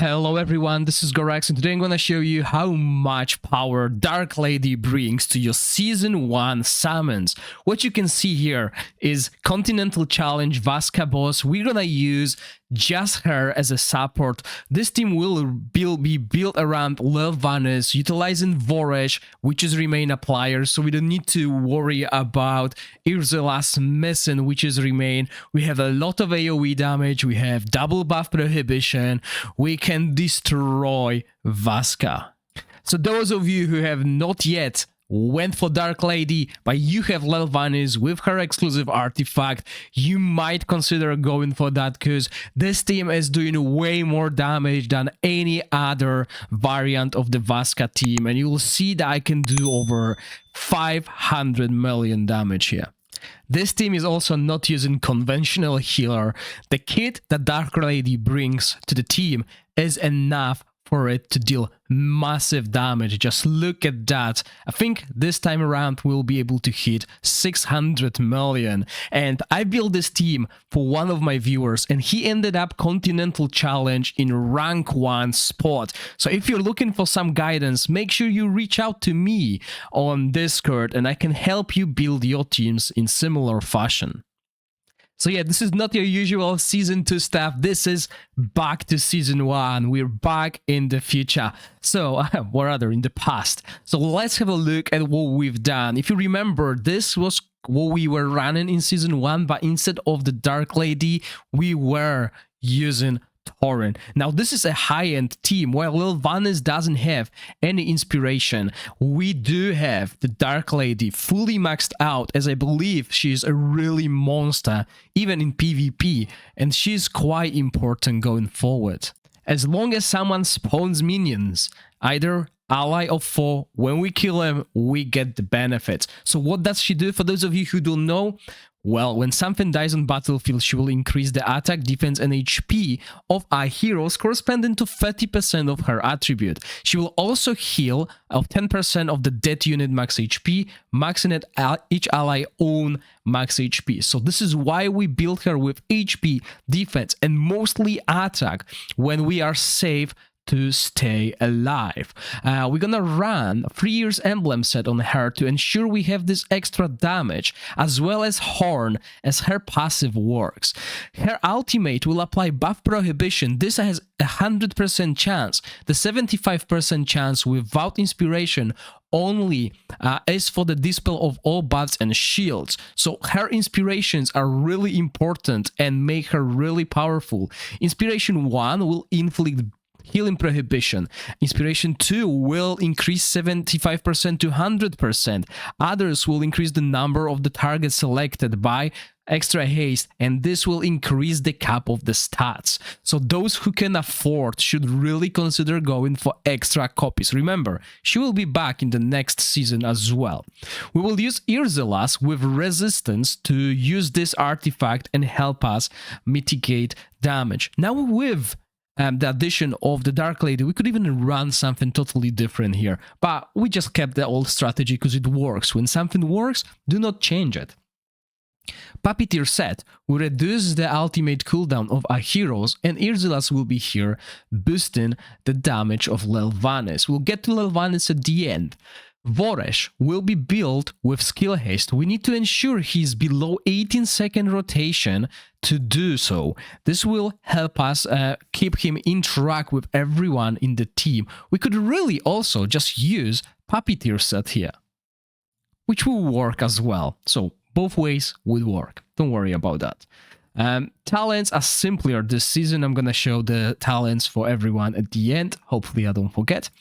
Hello everyone, this is Gorax and today I'm gonna show you how much power Dark Lady brings to your Season 1 summons. What you can see here is Continental Challenge Vasca boss. We're gonna use just her as a support. This team will be built around Levanis, utilizing Gorax, which is remain a player, so we don't need to worry about Ursula's missing, which is remain. We have a lot of AoE damage, we have double buff prohibition, we can destroy Vasca. So those of you who have not yet went for Dark Lady, but you have Levanis with her exclusive artifact, you might consider going for that because this team is doing way more damage than any other variant of the Vasca team, and you'll see that I can do over 500 million damage here. This team is also not using conventional healer. The kit that Dark Lady brings to the team is enough for it to deal massive damage. Just look at that. I think this time around we'll be able to hit 600 million. And I built this team for one of my viewers and he ended up Continental Challenge in rank 1 spot. So if you're looking for some guidance, make sure you reach out to me on Discord and I can help you build your teams in similar fashion. So yeah, this is not your usual Season 2 stuff. This is back to Season 1. We're back in the future. So, or rather, in the past. So let's have a look at what we've done. If you remember, this was what we were running in Season 1, but instead of the Dark Lady, we were using Torrent. Now this is a high-end team. While Levanis doesn't have any inspiration, we do have the Dark Lady fully maxed out, as I believe she's a really monster even in PvP, and she's quite important going forward. As long as someone spawns minions, either ally or foe, when we kill them we get the benefits. So what does she do? For those of you who don't know, well, when something dies on battlefield, she will increase the attack, defense and HP of our heroes corresponding to 30% of her attribute. She will also heal of 10% of the dead unit max HP, maxing at each ally own max HP. So this is why we build her with HP, defense and mostly attack when we are safe to stay alive. We're gonna run 3 years emblem set on her to ensure we have this extra damage, as well as Horn as her passive works. Her ultimate will apply buff prohibition. This has 100% chance. The 75% chance without inspiration only is for the dispel of all buffs and shields. So her inspirations are really important and make her really powerful. Inspiration 1 will inflict healing prohibition. Inspiration 2 will increase 75% to 100%. Others will increase the number of the targets selected by extra haste, and this will increase the cap of the stats. So those who can afford should really consider going for extra copies. Remember, she will be back in the next season as well. We will use Ursula's with resistance to use this artifact and help us mitigate damage. Now with the addition of the Dark Lady, we could even run something totally different here, but we just kept the old strategy because it works. When something works, do not change it. Puppeteer set will reduce the ultimate cooldown of our heroes, and Ursula's will be here boosting the damage of Levanis. We'll get to Levanis at the end. Gorax will be built with skill haste. We need to ensure he's below 18-second rotation to do so. This will help us keep him in track with everyone in the team. We could really also just use Puppeteer set here, which will work as well. So both ways would work. Don't worry about that. Talents are simpler this season. I'm gonna show the talents for everyone at the end. Hopefully I don't forget.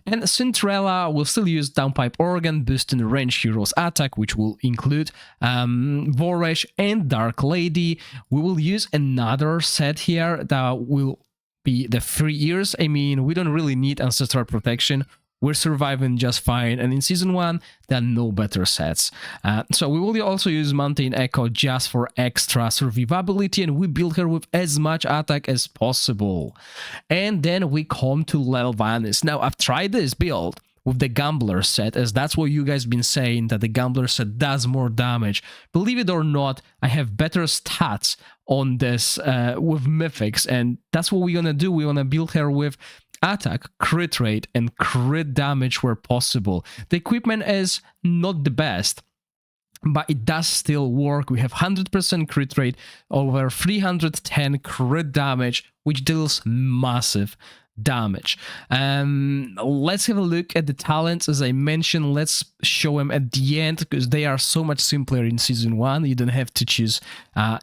And Cinderella will still use downpipe organ, boosting range heroes attack, which will include Gorax and Dark Lady. We will use another set here that will be the 3 years. I mean, we don't really need ancestral protection. We're surviving just fine, and in Season 1, there are no better sets. So we will also use Mountain Echo just for extra survivability, and we build her with as much attack as possible. And then we come to Levanis. Now, I've tried this build with the Gambler set, as that's what you guys been saying, that the Gambler set does more damage. Believe it or not, I have better stats on this with Mythics, and that's what we're gonna do. We wanna build her with attack, crit rate, and crit damage where possible. The equipment is not the best, but it does still work. We have 100% crit rate, over 310 crit damage, which deals massive damage. Let's have a look at the talents. As I mentioned, let's show them at the end because they are so much simpler in season 1. You don't have to choose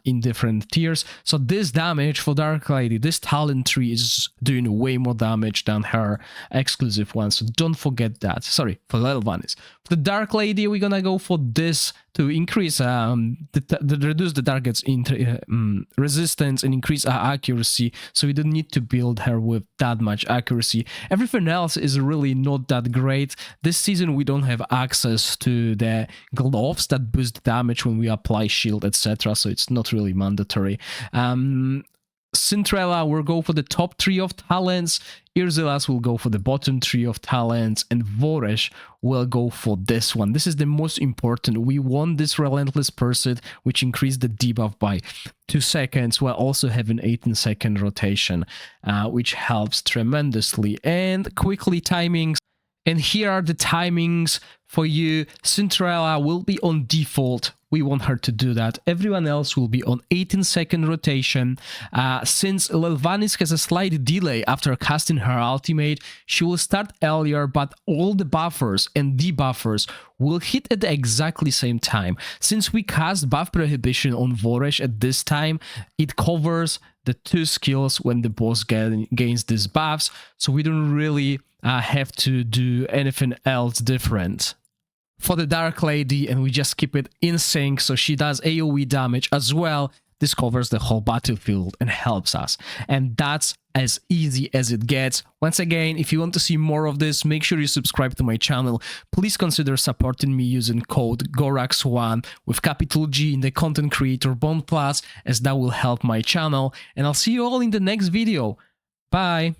in different tiers. So this damage for Dark Lady, this talent tree is doing way more damage than her exclusive one, so don't forget that. Sorry, for Levanis. For the Dark Lady, we're gonna go for this to increase reduce the target's resistance and increase our accuracy, so we don't need to build her with that much accuracy. Everything else is really not that great. This season we don't have access to the gloves that boost damage when we apply shield, etc., so it's not really mandatory. Cinderella will go for the top 3 of talents, Irzilas will go for the bottom 3 of talents, and Voresh will go for this one. This is the most important. We want this Relentless Pursuit, which increased the debuff by 2 seconds, while also having 18-second rotation, which helps tremendously. And quickly timings. And here are the timings for you. Cinderella will be on default. We want her to do that. Everyone else will be on 18-second rotation. Since Levanis has a slight delay after casting her ultimate, she will start earlier, but all the buffers and debuffers will hit at the exactly same time. Since we cast buff prohibition on Voresh at this time, it covers the 2 skills when the boss gains these buffs, so we don't really have to do anything else different. For the Dark Lady, and we just keep it in sync, so she does AoE damage as well. This covers the whole battlefield and helps us. And that's as easy as it gets. Once again, if you want to see more of this, make sure you subscribe to my channel. Please consider supporting me using code Gorax1 with capital G in the Content Creator Bond Plus, as that will help my channel. And I'll see you all in the next video. Bye!